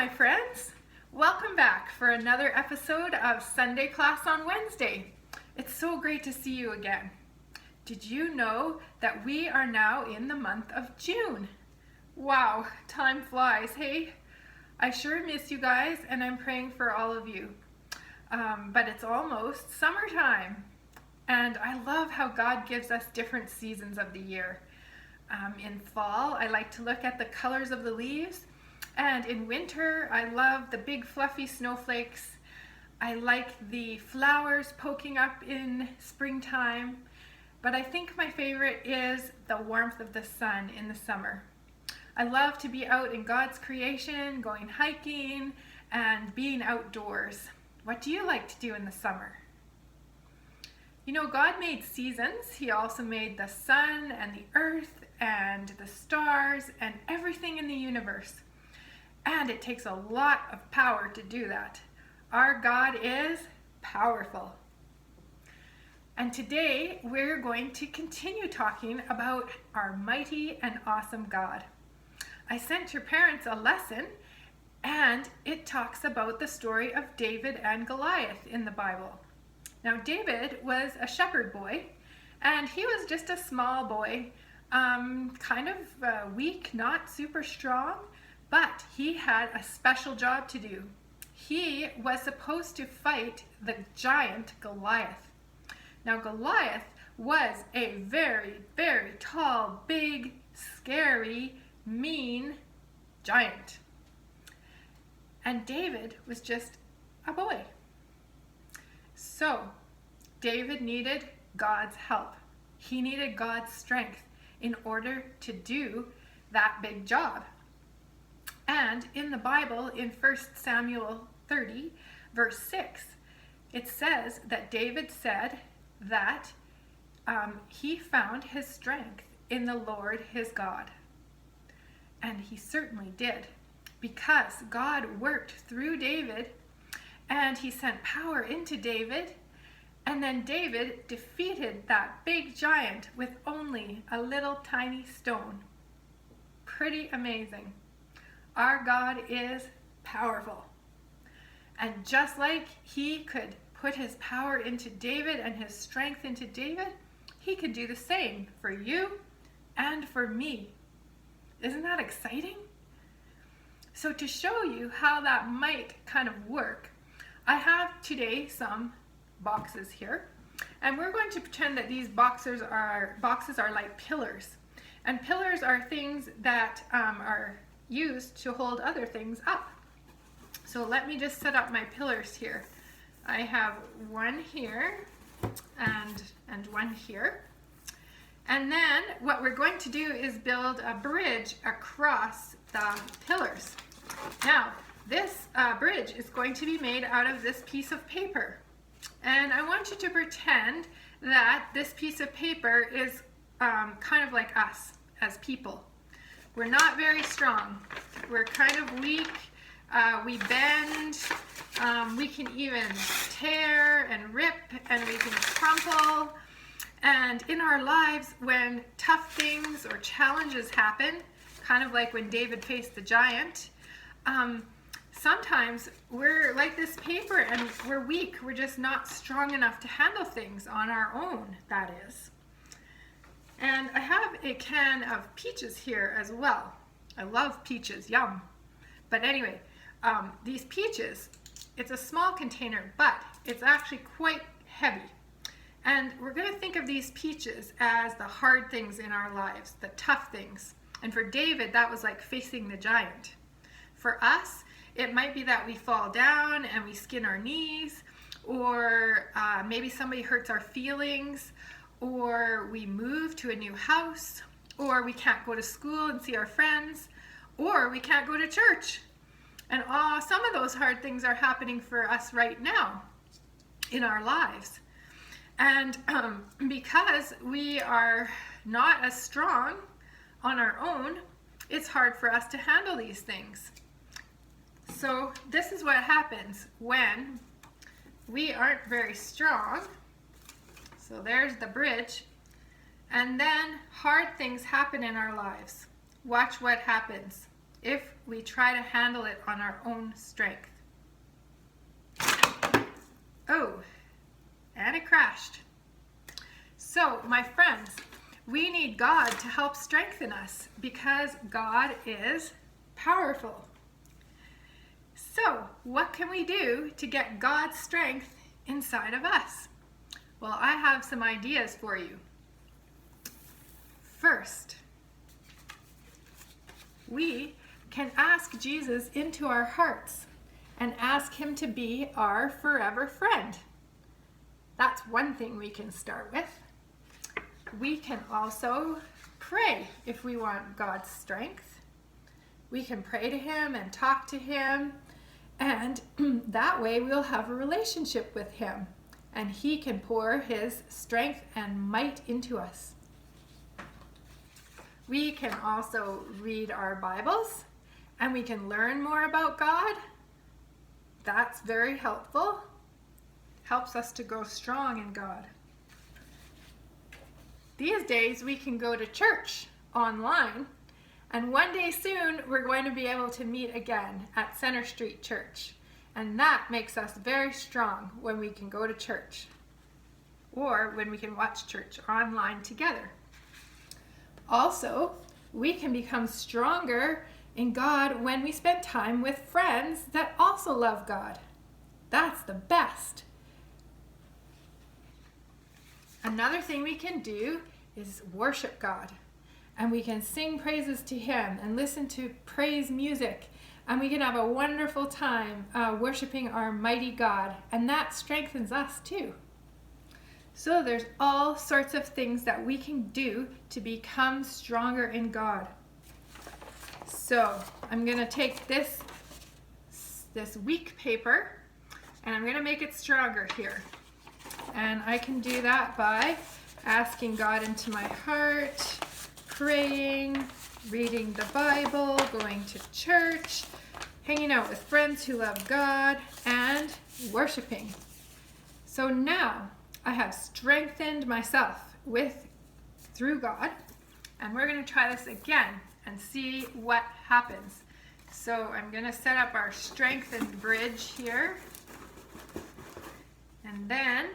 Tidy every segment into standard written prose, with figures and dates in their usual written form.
my friends. Welcome back for another episode of Sunday Class on Wednesday. It's so great to see you again. Did you know that we are now in the month of June? Wow, time flies, hey? I sure miss you guys, and I'm praying for all of you. But it's almost summertime, and I love how God gives us different seasons of the year. In fall, I like to look at the colors of the leaves. And in winter, I love the big fluffy snowflakes. I like the flowers poking up in springtime. But I think my favorite is the warmth of the sun in the summer. I love to be out in God's creation, going hiking, and being outdoors. What do you like to do in the summer? You know, God made seasons. He also made the sun and the earth and the stars and everything in the universe. And it takes a lot of power to do that. Our God is powerful. And today we're going to continue talking about our mighty and awesome God. I sent your parents a lesson, and it talks about the story of David and Goliath in the Bible. Now, David was a shepherd boy, and he was just a small boy, kind of weak, not super strong. But he had a special job to do. He was supposed to fight the giant Goliath. Now, Goliath was a very, very tall, big, scary, mean giant. And David was just a boy. So, David needed God's help. He needed God's strength in order to do that big job. And in the Bible, in 1 Samuel 30, verse 6, it says that David said that he found his strength in the Lord his God. And he certainly did, because God worked through David, and he sent power into David, and then David defeated that big giant with only a little tiny stone. Pretty amazing. Our God is powerful. And just like he could put his power into David and his strength into David, he could do the same for you and for me. Isn't that exciting? So to show you how that might kind of work, I have today some boxes here. And we're going to pretend that these boxes are like pillars. And pillars are things that are used to hold other things up. So let me just set up my pillars here. I have one here and one here. And then what we're going to do is build a bridge across the pillars. Now, this bridge is going to be made out of this piece of paper. And I want you to pretend that this piece of paper is kind of like us as people. We're not very strong. We're kind of weak. We bend. We can even tear and rip, and we can crumple. And in our lives, when tough things or challenges happen, kind of like when David faced the giant, sometimes we're like this paper and we're weak. We're just not strong enough to handle things on our own, that is. And I have a can of peaches here as well. I love peaches, yum. But anyway, these peaches, it's a small container, but it's actually quite heavy. And we're going to think of these peaches as the hard things in our lives, the tough things. And for David, that was like facing the giant. For us, it might be that we fall down and we skin our knees, or maybe somebody hurts our feelings, or we move to a new house, or we can't go to school and see our friends, or we can't go to church. And some of those hard things are happening for us right now in our lives. And because we are not as strong on our own, it's hard for us to handle these things. So this is what happens when we aren't very strong. So there's the bridge. And then hard things happen in our lives. Watch what happens. if we try to handle it on our own strength. Oh, and it crashed. So, my friends, we need God to help strengthen us because God is powerful. So, what can we do to get God's strength inside of us? Well, I have some ideas for you. First, we can ask Jesus into our hearts and ask him to be our forever friend. That's one thing we can start with. We can also pray if we want God's strength. We can pray to him and talk to him, and that way we'll have a relationship with him, and he can pour his strength and might into us. We can also read our Bibles, and we can learn more about God. That's very helpful. Helps us to grow strong in God. These days we can go to church online, and one day soon we're going to be able to meet again at Center Street Church, and that makes us very strong when we can go to church or when we can watch church online together. Also, we can become stronger in God when we spend time with friends that also love God. That's the best. Another thing we can do is worship God. And we can sing praises to him and listen to praise music. And we can have a wonderful time worshiping our mighty God. And that strengthens us too. So there's all sorts of things that we can do to become stronger in God. So I'm going to take this weak paper and I'm going to make it stronger here. And I can do that by asking God into my heart, praying, reading the Bible, going to church, hanging out with friends who love God, and worshiping. So now I have strengthened myself through God, and we're going to try this again and see what happens. So I'm going to set up our strengthened bridge here, and then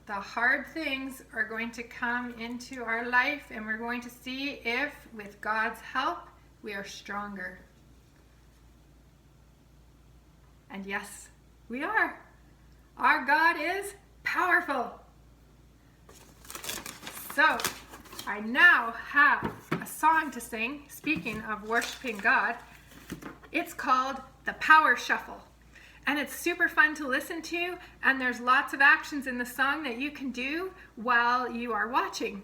the hard things are going to come into our life, and we're going to see if, with God's help, we are stronger. And yes, we are. Our God is powerful. So, I now have a song to sing, speaking of worshiping God. It's called The Power Shuffle. And it's super fun to listen to, and there's lots of actions in the song that you can do while you are watching.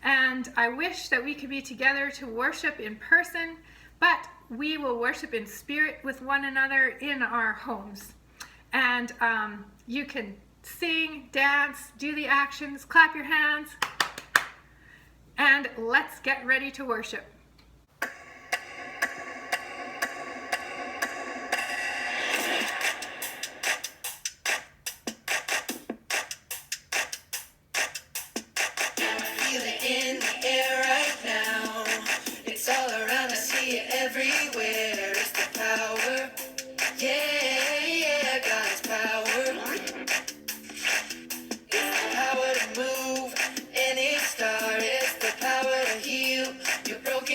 And I wish that we could be together to worship in person, but we will worship in spirit with one another in our homes. And you can sing, dance, do the actions, clap your hands, and let's get ready to worship. Everywhere is the power, yeah, God's power. It's the power to move any star, it's the power to heal your broken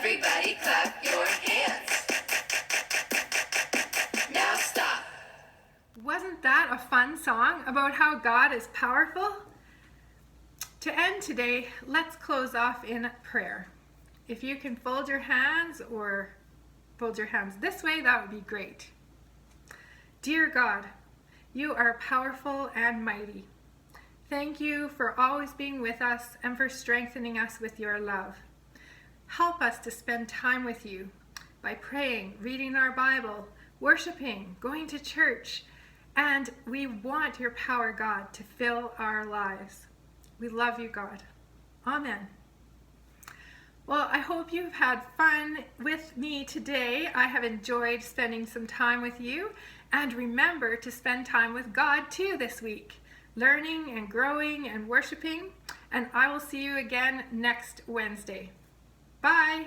Everybody clap your hands. Now stop. Wasn't that a fun song about how God is powerful? To end today, let's close off in prayer. If you can fold your hands or fold your hands this way, that would be great. Dear God, you are powerful and mighty. Thank you for always being with us and for strengthening us with your love. Help us to spend time with you by praying, reading our Bible, worshiping, going to church, and we want your power, God, to fill our lives. We love you, God. Amen. Well, I hope you've had fun with me today. I have enjoyed spending some time with you. And remember to spend time with God too this week, learning and growing and worshiping. And I will see you again next Wednesday. Bye.